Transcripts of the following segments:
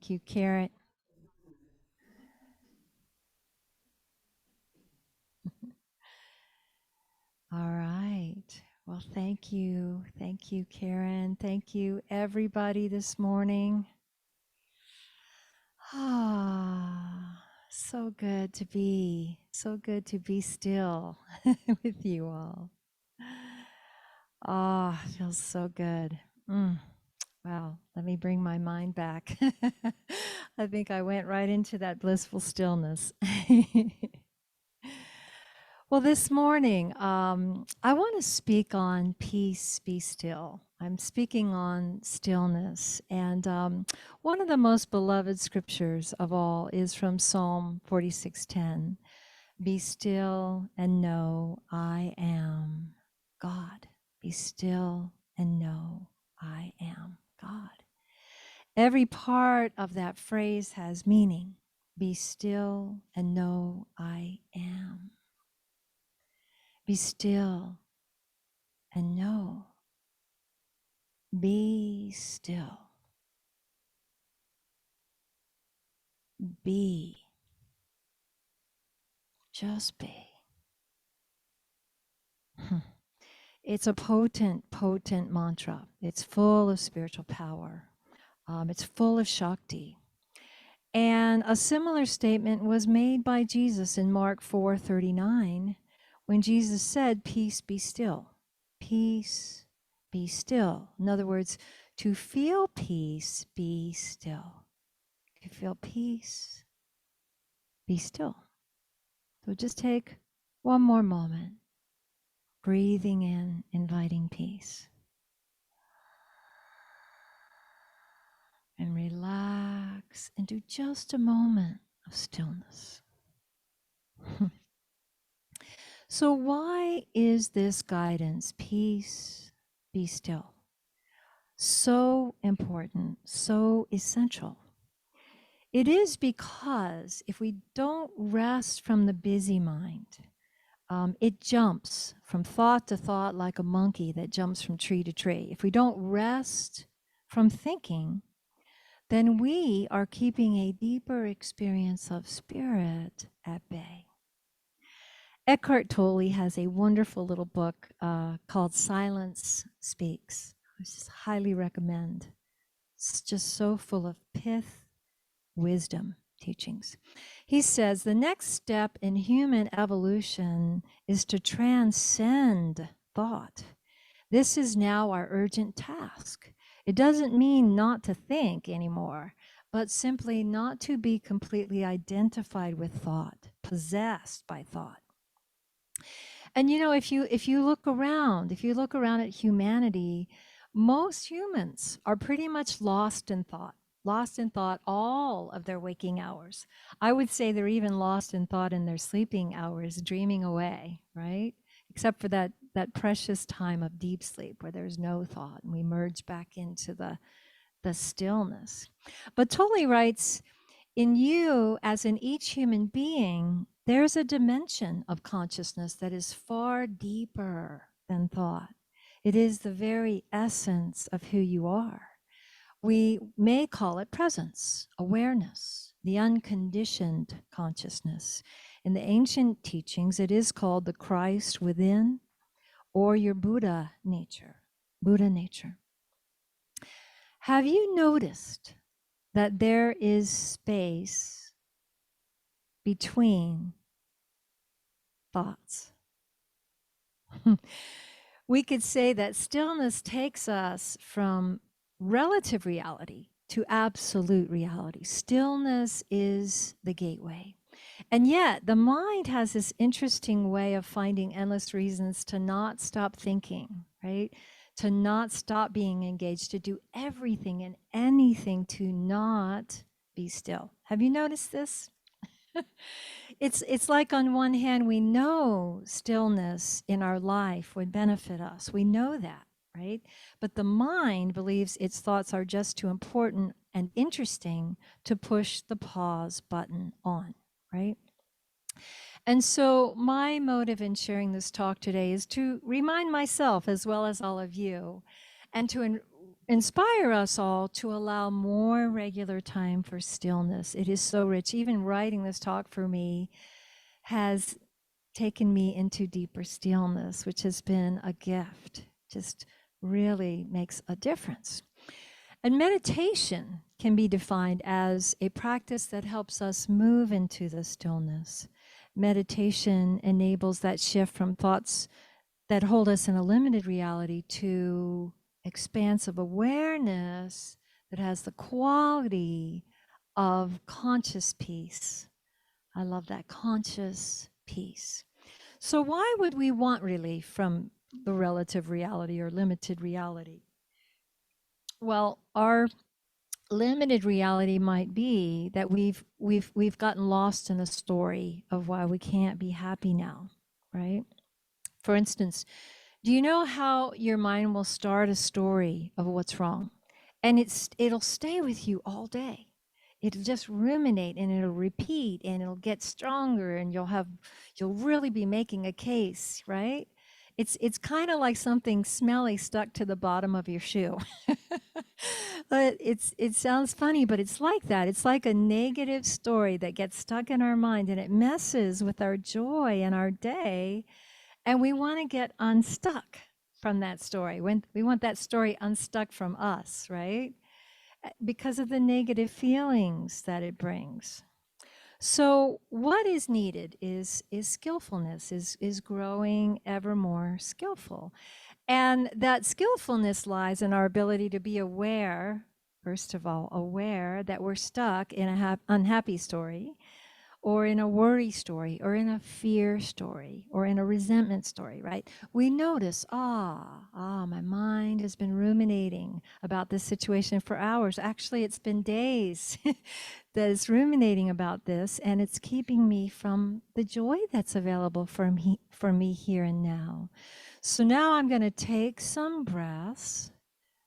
Thank you, Karen. All right. Well, thank you. Thank you, Karen. Thank you, everybody, this morning. Ah, so good to be still with you all. Ah, feels so good. Wow, let me bring my mind back. I think I went right into that blissful stillness. Well, this morning, I want to speak on peace, be still. I'm speaking on stillness. And one of the most beloved scriptures of all is from Psalm 46:10. Be still and know I am God. Be still and know I am God. Every part of that phrase has meaning. Be still and know I am. Be still and know. Be still. Be. Just be. It's a potent, potent mantra. It's full of spiritual power. It's full of Shakti. And a similar statement was made by Jesus in Mark 4:39 when Jesus said, peace be still. Peace be still. In other words, to feel peace, be still. To feel peace, be still. So just take one more moment, breathing in, inviting peace. And relax into just a moment of stillness. So why is this guidance, peace, be still, so important, so essential? It is because if we don't rest from the busy mind, it jumps from thought to thought like a monkey that jumps from tree to tree. If we don't rest from thinking, then we are keeping a deeper experience of spirit at bay. Eckhart Tolle has a wonderful little book called Silence Speaks. I just highly recommend. It's just so full of pith, wisdom, teachings. He says the next step in human evolution is to transcend thought. This is now our urgent task. It doesn't mean not to think anymore, but simply not to be completely identified with thought, possessed by thought. And you know, if you look around at humanity, most humans are pretty much lost in thought all of their waking hours. I would say they're even lost in thought in their sleeping hours, dreaming away, right? Except for that precious time of deep sleep where there's no thought and we merge back into the stillness. But Tolle writes, in you, as in each human being, there's a dimension of consciousness that is far deeper than thought. It is the very essence of who you are. We may call it presence, awareness, the unconditioned consciousness. In the ancient teachings, it is called the Christ within or your Buddha nature. Buddha nature. Have you noticed that there is space between thoughts? We could say that stillness takes us from relative reality to absolute reality. Stillness is the gateway. And yet the mind has this interesting way of finding endless reasons to not stop thinking, right? To not stop being engaged, to do everything and anything to not be still. Have you noticed this? It's like on one hand, we know stillness in our life would benefit us. We know that, right? But the mind believes its thoughts are just too important and interesting to push the pause button on, right? And so my motive in sharing this talk today is to remind myself, as well as all of you, and to inspire us all to allow more regular time for stillness. It is so rich. Even writing this talk for me has taken me into deeper stillness, which has been a gift. Just really makes a difference. And meditation can be defined as a practice that helps us move into the stillness. Meditation enables that shift from thoughts that hold us in a limited reality to expansive awareness that has the quality of conscious peace. I love that, conscious peace. So, why would we want relief from the relative reality or limited reality? Well, our limited reality might be that we've gotten lost in a story of why we can't be happy now, right? For instance, do you know how your mind will start a story of what's wrong? And it'll stay with you all day. It'll just ruminate and it'll repeat and it'll get stronger and you'll really be making a case, right? It's kind of like something smelly stuck to the bottom of your shoe. But it sounds funny, but it's like that. It's like a negative story that gets stuck in our mind and it messes with our joy and our day, and we want to get unstuck from that story. When we want that story unstuck from us, right? Because of the negative feelings that it brings. So what is needed is skillfulness, is growing ever more skillful. And that skillfulness lies in our ability to be aware, first of all, aware that we're stuck in a unhappy story, or in a worry story, or in a fear story, or in a resentment story, right? We notice, my mind has been ruminating about this situation for hours. Actually, it's been days that it's ruminating about this, and it's keeping me from the joy that's available for me here and now. So now I'm going to take some breaths,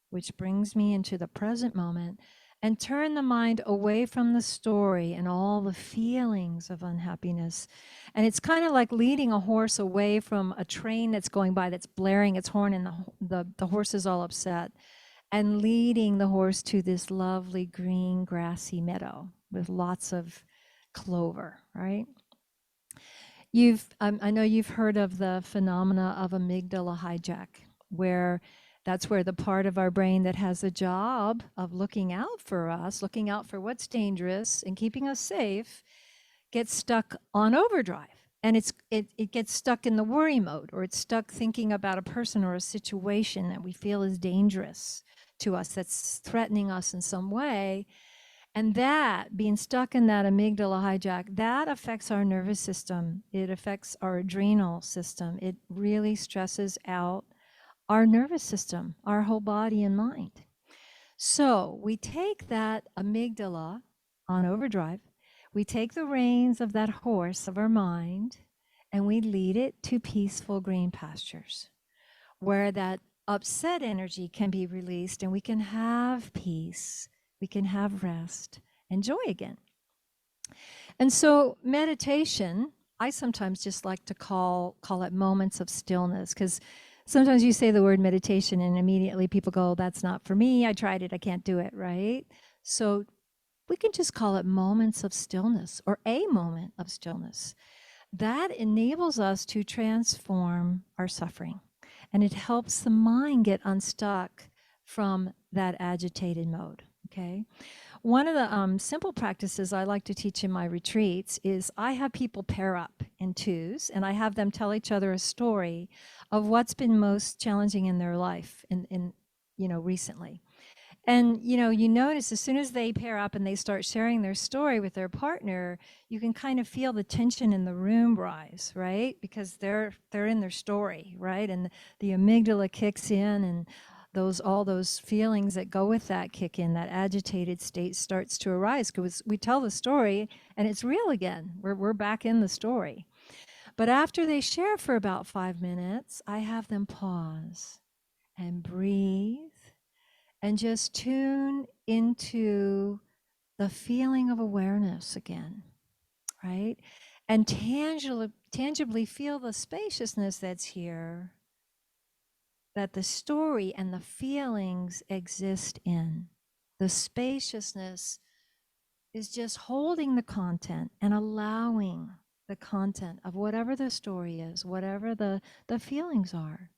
which brings me into the present moment, and turn the mind away from the story and all the feelings of unhappiness. And it's kind of like leading a horse away from a train that's going by that's blaring its horn, and the horse is all upset, and leading the horse to this lovely green grassy meadow with lots of clover, right? I know you've heard of the phenomena of amygdala hijack, where that's where the part of our brain that has a job of looking out for us, looking out for what's dangerous and keeping us safe, gets stuck on overdrive. And it gets stuck in the worry mode, or it's stuck thinking about a person or a situation that we feel is dangerous to us, that's threatening us in some way. And that, being stuck in that amygdala hijack, that affects our nervous system. It affects our adrenal system. It really stresses out our nervous system, our whole body and mind. So we take that amygdala on overdrive, we take the reins of that horse of our mind, and we lead it to peaceful green pastures where that upset energy can be released and we can have peace, we can have rest and joy again. And so meditation, I sometimes just like to call it moments of stillness, because sometimes you say the word meditation and immediately people go, that's not for me. I tried it. I can't do it, right? So we can just call it moments of stillness, or a moment of stillness. That enables us to transform our suffering, and it helps the mind get unstuck from that agitated mode, okay? One of the simple practices I like to teach in my retreats is I have people pair up in twos, and I have them tell each other a story of what's been most challenging in their life in recently. And you notice as soon as they pair up and they start sharing their story with their partner, you can kind of feel the tension in the room rise, right? Because they're in their story, right? And the amygdala kicks in, and all those feelings that go with that kick in. That agitated state starts to arise because we tell the story and it's real again. We're back in the story. But after they share for about 5 minutes, I have them pause and breathe and just tune into the feeling of awareness again, right? And tangibly feel the spaciousness that's here, that the story and the feelings exist in. The spaciousness is just holding the content and allowing the content of whatever the story is, whatever the feelings are.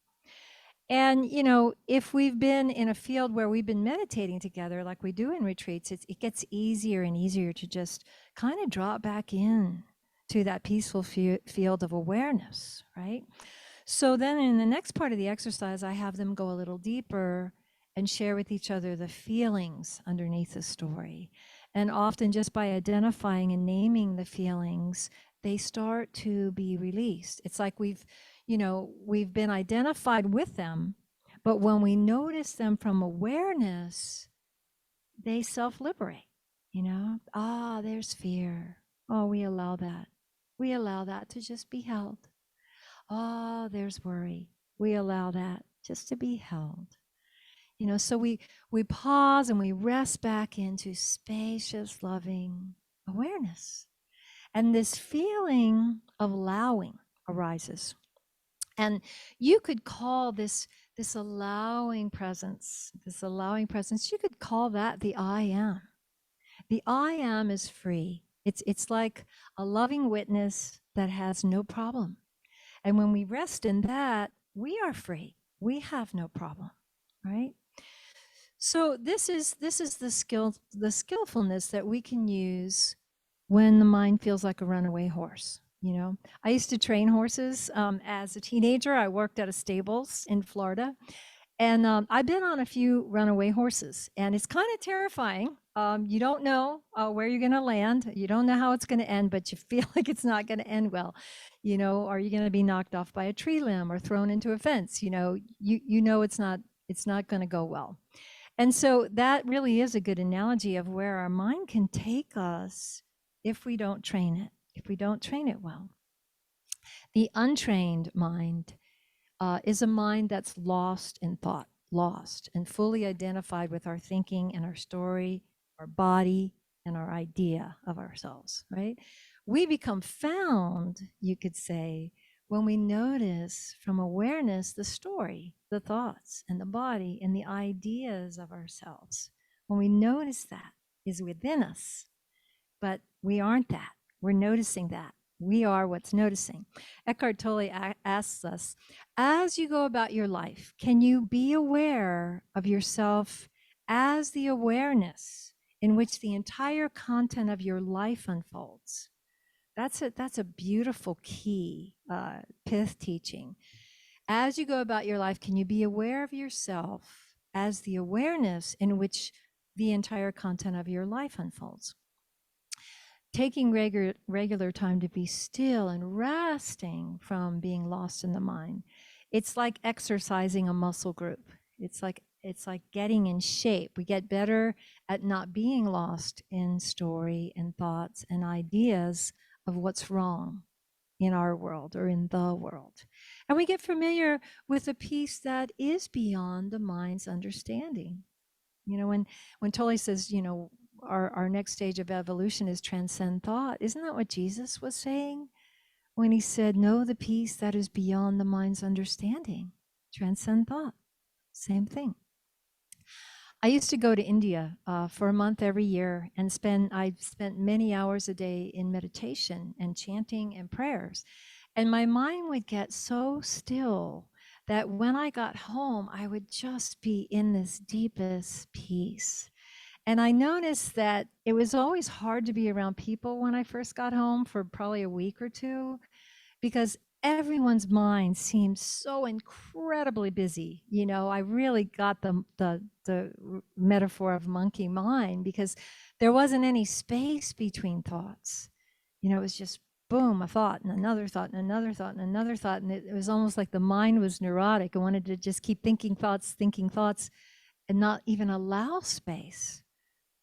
And, you know, if we've been in a field where we've been meditating together, like we do in retreats, it gets easier and easier to just kind of drop back in to that peaceful field of awareness, right? So then in the next part of the exercise, I have them go a little deeper and share with each other the feelings underneath the story. And often just by identifying and naming the feelings, they start to be released. It's like we've been identified with them, but when we notice them from awareness, they self-liberate, there's fear. Oh, we allow that. We allow that to just be held. Oh, there's worry. We allow that just to be held. So we pause and we rest back into spacious, loving awareness. And this feeling of allowing arises. And you could call this allowing presence, you could call that the I am. The I am is free. It's like a loving witness that has no problem. And when we rest in that, we are free. We have no problem, right? So this is the skillfulness that we can use when the mind feels like a runaway horse. I used to train horses as a teenager. I worked at a stables in Florida, and I've been on a few runaway horses, and it's kind of terrifying. You don't know where you're going to land. You don't know how it's going to end, but you feel like it's not going to end well. Are you going to be knocked off by a tree limb or thrown into a fence? It's not going to go well. And so that really is a good analogy of where our mind can take us if we don't train it, well. The untrained mind is a mind that's lost in thought, lost and fully identified with our thinking and our story, our body, and our idea of ourselves, right? We become found, you could say, when we notice from awareness the story, the thoughts, and the body, and the ideas of ourselves. When we notice that is within us, but we aren't that. We're noticing that. We are what's noticing. Eckhart Tolle asks us, as you go about your life, can you be aware of yourself as the awareness in which the entire content of your life unfolds? That's a beautiful key pith teaching. As you go about your life, can you be aware of yourself as the awareness in which the entire content of your life unfolds? Taking regular time to be still and resting from being lost in the mind. It's like exercising a muscle group. It's like getting in shape. We get better at not being lost in story and thoughts and ideas of what's wrong in our world or in the world. And we get familiar with a peace that is beyond the mind's understanding. When Tolle says, our next stage of evolution is transcend thought, isn't that what Jesus was saying when he said, know the peace that is beyond the mind's understanding? Transcend thought. Same thing. I used to go to India for a month every year and I spent many hours a day in meditation and chanting and prayers. And my mind would get so still that when I got home, I would just be in this deepest peace. And I noticed that it was always hard to be around people when I first got home for probably a week or two, because everyone's mind seems so incredibly busy. I really got the metaphor of monkey mind, because there wasn't any space between thoughts. It was just boom, a thought and another thought and another thought and another thought. And it was almost like the mind was neurotic and wanted to just keep thinking thoughts, and not even allow space,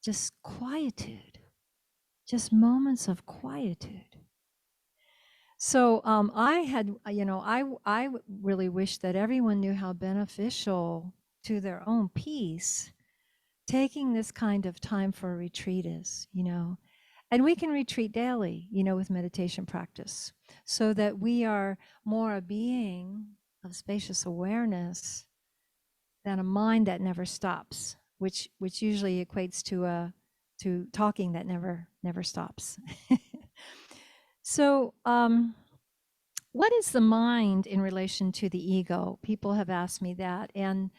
just quietude, just moments of quietude. So I really wish that everyone knew how beneficial to their own peace taking this kind of time for a retreat is, and we can retreat daily, with meditation practice, so that we are more a being of spacious awareness than a mind that never stops, which usually equates to talking that never stops. So, what is the mind in relation to the ego? People have asked me that, and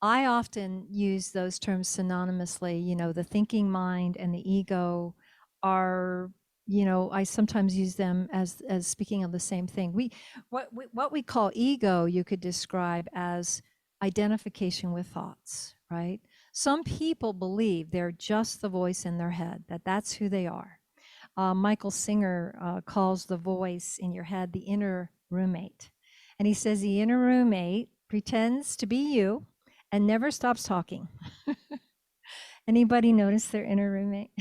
I often use those terms synonymously. You know, the thinking mind and the ego are, you know, I sometimes use them as speaking of the same thing. What we call ego, you could describe as identification with thoughts, right? Some people believe they're just the voice in their head, that that's who they are. Michael Singer calls the voice in your head the inner roommate. And he says the inner roommate pretends to be you and never stops talking. Anybody notice their inner roommate?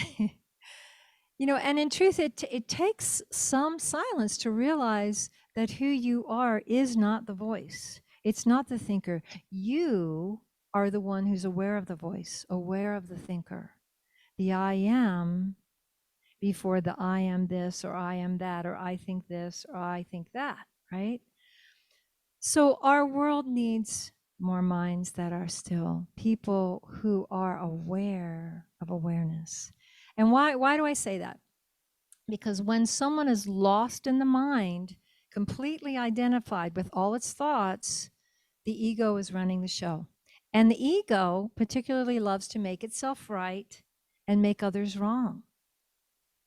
You know, and in truth, it takes some silence to realize that who you are is not the voice. It's not the thinker. You are the one who's aware of the voice, aware of the thinker. The I am before the I am this or I am that or I think this or I think that, right? So our world needs more minds that are still, people who are aware of awareness. And why do I say that? Because when someone is lost in the mind, completely identified with all its thoughts, the ego is running the show. And the ego particularly loves to make itself right and make others wrong.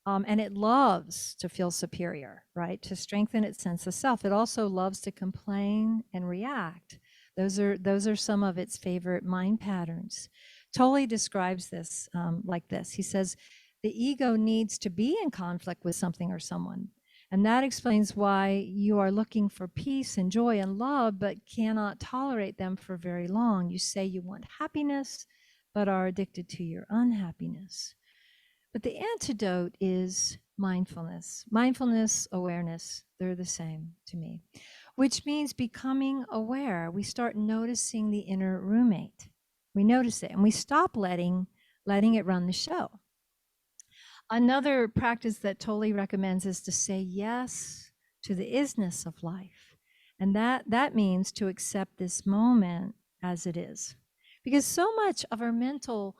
And it loves to feel superior, right? To strengthen its sense of self. It also loves to complain and react. Those are some of its favorite mind patterns. Tolle describes this like this. He says, the ego needs to be in conflict with something or someone. And that explains why you are looking for peace and joy and love, but cannot tolerate them for very long. You say you want happiness, but are addicted to your unhappiness. But the antidote is mindfulness. Mindfulness, awareness, they're the same to me, which means becoming aware. We start noticing the inner roommate. We notice it and we stop letting it run the show. Another practice that Tolle recommends is to say yes to the isness of life. And that means to accept this moment as it is. Because so much of our mental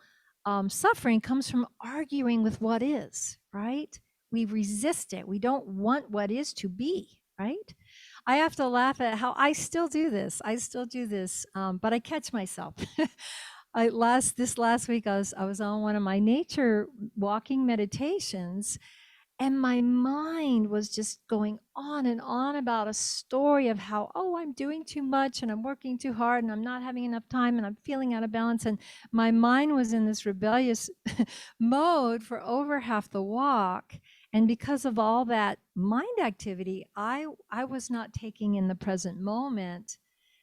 suffering comes from arguing with what is, right? We resist it. We don't want what is to be, right? I have to laugh at how I still do this. But I catch myself. This last week I was on one of my nature walking meditations, and my mind was just going on and on about a story of how, oh, I'm doing too much and I'm working too hard and I'm not having enough time and I'm feeling out of balance. And my mind was in this rebellious mode for over half the walk. And because of all that mind activity, I was not taking in the present moment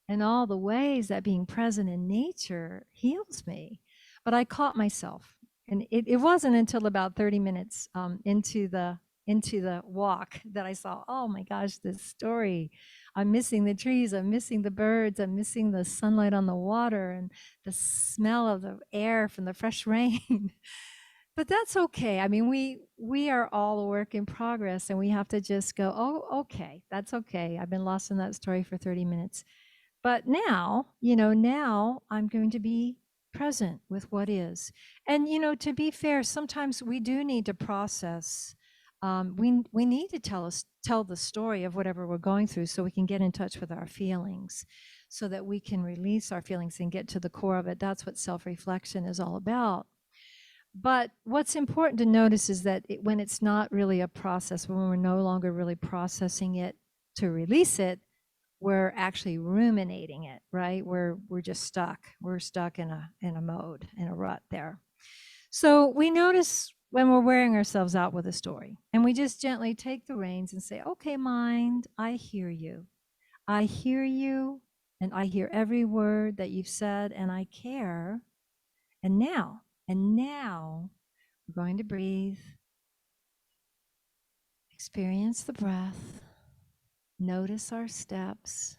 and all the ways that being present in nature heals me. But I caught myself. And it wasn't until about 30 minutes into the walk that I saw, oh my gosh, this story. I'm missing the trees, I'm missing the birds, I'm missing the sunlight on the water and the smell of the air from the fresh rain. But that's okay. I mean, we are all a work in progress, and we have to just go, oh, okay, that's okay. I've been lost in that story for 30 minutes. But now, now I'm going to be present with what is. And, to be fair, sometimes we do need to process. We need to tell the story of whatever we're going through so we can get in touch with our feelings, so that we can release our feelings and get to the core of it. That's what self-reflection is all about. But what's important to notice is that when it's not really a process, when we're no longer really processing it to release it, we're actually ruminating it, right? We're just stuck. We're stuck in a mode, in a rut there. So we notice when we're wearing ourselves out with a story, and we just gently take the reins and say, okay, mind, I hear you. I hear you, and I hear every word that you've said, and I care. And now we're going to breathe, experience the breath, notice our steps,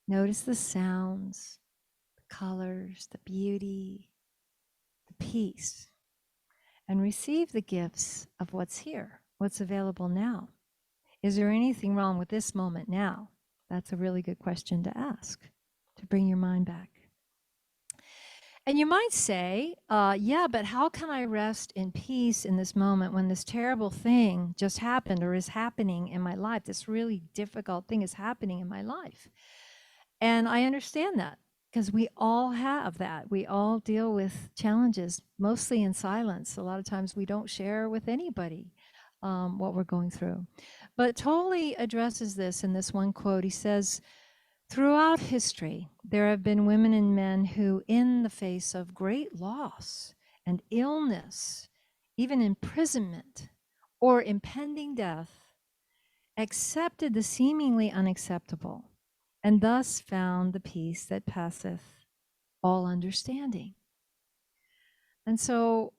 notice the sounds, the colors, the beauty, the peace, and receive the gifts of what's here, what's available now. Is there anything wrong with this moment now? That's a really good question to ask, to bring your mind back. And you might say, yeah, but how can I rest in peace in this moment when this terrible thing just happened or is happening in my life? This really difficult thing is happening in my life. And I understand that because we all have that. We all deal with challenges, mostly in silence. A lot of times we don't share with anybody what we're going through. But Tolle addresses this in this one quote. He says, throughout history, there have been women and men who, in the face of great loss and illness, even imprisonment or impending death, accepted the seemingly unacceptable and thus found the peace that passeth all understanding. And so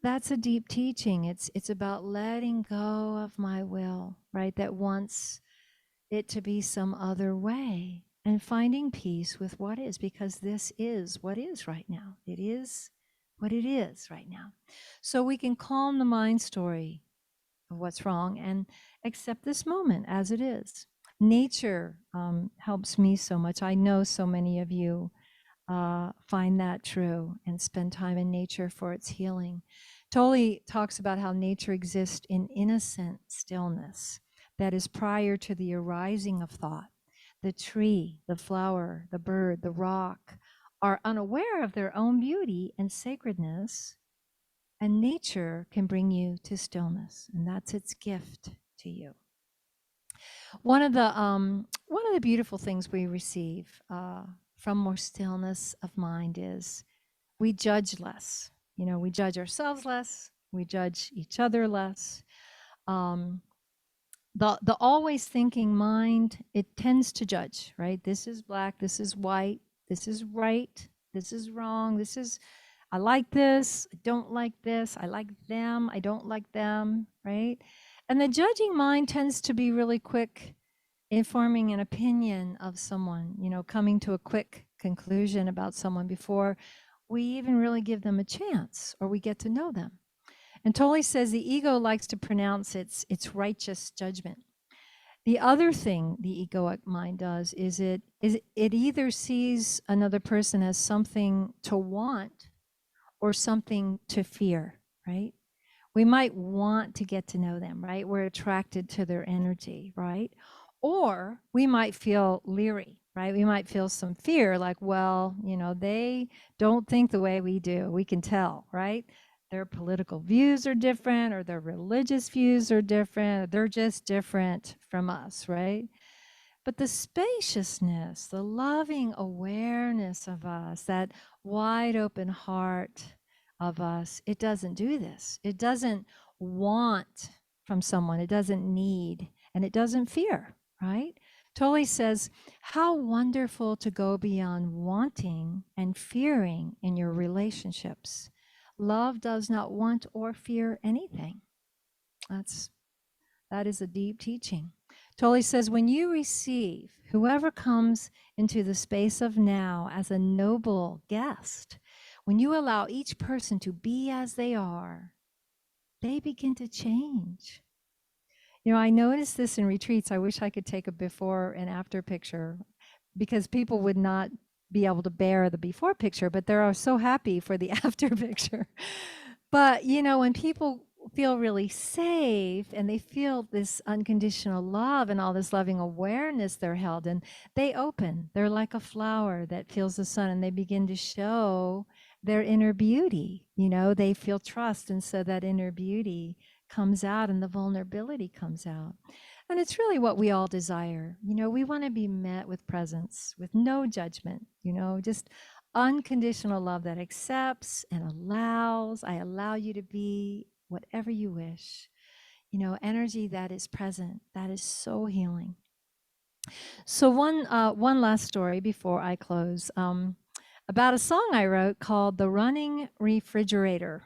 that's a deep teaching. It's about letting go of my will, right? That wants it to be some other way and finding peace with what is, because this is what is right now. It is what it is right now. So we can calm the mind story of what's wrong and accept this moment as it is. Nature helps me so much. I know so many of you find that true and spend time in nature for its healing. Tolle talks about how nature exists in innocent stillness that is prior to the arising of thought. The tree, the flower, the bird, the rock are unaware of their own beauty and sacredness, and nature can bring you to stillness, and that's its gift to you. One of the beautiful things we receive from more stillness of mind is we judge less. You know, we judge ourselves less. We judge each other less. Um, the always thinking mind, it tends to judge, right? This is black. This is white. This is right. This is wrong. This is I like this. I don't like this. I like them. I don't like them, right? And the judging mind tends to be really quick in forming an opinion of someone, you know, coming to a quick conclusion about someone before we even really give them a chance or we get to know them. And Tolle says the ego likes to pronounce its righteous judgment. The other thing the egoic mind does is it either sees another person as something to want or something to fear, right? We might want to get to know them, right? We're attracted to their energy, right? Or we might feel leery, right? We might feel some fear, like, well, you know, they don't think the way we do. We can tell, right? Their political views are different, or their religious views are different. They're just different from us, right? But the spaciousness, the loving awareness of us, that wide open heart of us, it doesn't do this. It doesn't want from someone, it doesn't need, and it doesn't fear, right? Tolle says, how wonderful to go beyond wanting and fearing in your relationships. Love does not want or fear anything. That is a deep teaching. Tolle says, when you receive whoever comes into the space of now as a noble guest, when you allow each person to be as they are, they begin to change. You know, I noticed this in retreats. I wish I could take a before and after picture because people would not be able to bear the before picture, but they're so happy for the after picture. But, you know, when people feel really safe and they feel this unconditional love and all this loving awareness they're held in, they open. They're like a flower that feels the sun and they begin to show their inner beauty. You know, they feel trust. And so that inner beauty comes out and the vulnerability comes out. And it's really what we all desire. You know, we want to be met with presence, with no judgment, you know, just unconditional love that accepts and allows. I allow you to be whatever you wish. You know, energy that is present, that is so healing. So one last story before I close, about a song I wrote called "The Running Refrigerator."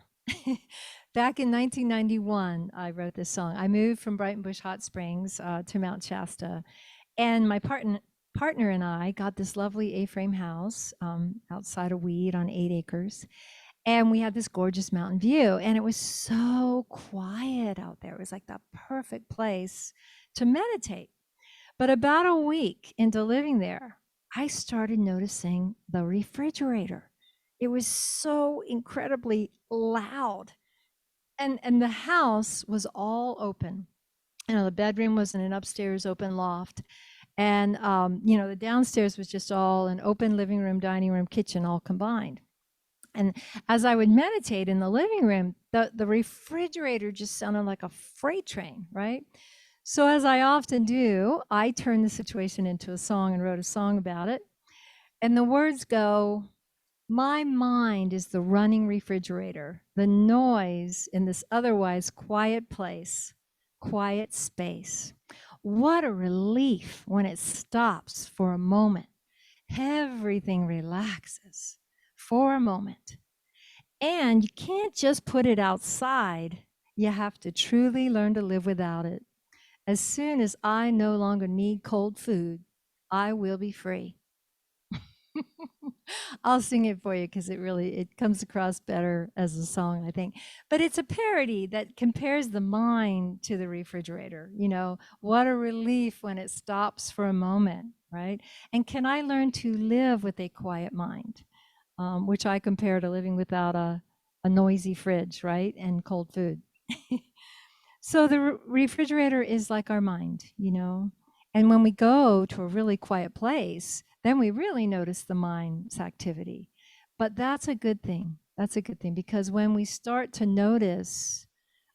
Back in 1991, I wrote this song. I moved from Brighton Bush Hot Springs to Mount Shasta, and my partner and I got this lovely A-frame house outside of Weed on 8 acres. And we had this gorgeous mountain view, and it was so quiet out there. It was like the perfect place to meditate. But about a week into living there, I started noticing the refrigerator. It was so incredibly loud. And the house was all open. You know, the bedroom was in an upstairs open loft. And, you know, the downstairs was just all an open living room, dining room, kitchen, all combined. And as I would meditate in the living room, the refrigerator just sounded like a freight train, right? So, as I often do, I turned the situation into a song and wrote a song about it. And the words go, my mind is the running refrigerator, the noise in this otherwise quiet place, quiet space. What a relief when it stops for a moment. Everything relaxes for a moment. And you can't just put it outside. You have to truly learn to live without it. As soon as I no longer need cold food, I will be free. I'll sing it for you because it comes across better as a song, I think. But it's a parody that compares the mind to the refrigerator. You know, what a relief when it stops for a moment, right? And can I learn to live with a quiet mind, which I compare to living without a noisy fridge, right? And cold food. So the refrigerator is like our mind, you know. And when we go to a really quiet place, then we really notice the mind's activity. But that's a good thing. That's a good thing because when we start to notice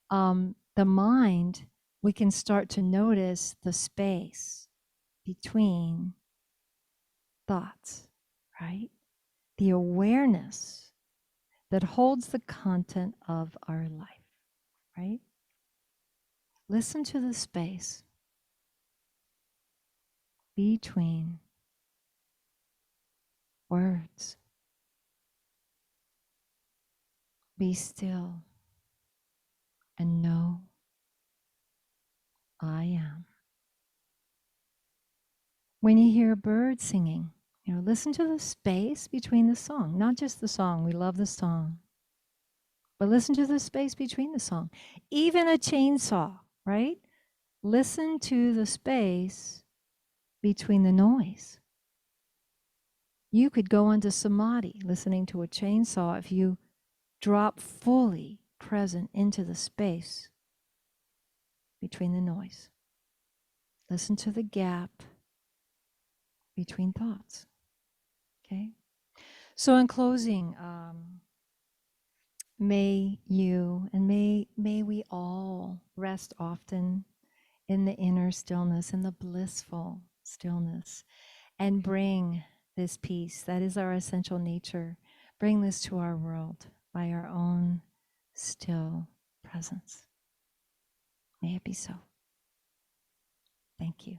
the mind, we can start to notice the space between thoughts, right? The awareness that holds the content of our life, right? Listen to the space between words. Be still and know I am. When you hear a bird singing, you know, listen to the space between the song, not just the song. We love the song, but listen to the space between the song. Even a chainsaw, right? Listen to the space between the noise. You could go into samadhi listening to a chainsaw if you drop fully present into the space between the noise. Listen to the gap between thoughts. Okay? So in closing, may you and may we all rest often in the inner stillness, in the blissful stillness, and bring this peace that is our essential nature, bring this to our world by our own still presence. May it be so. Thank you.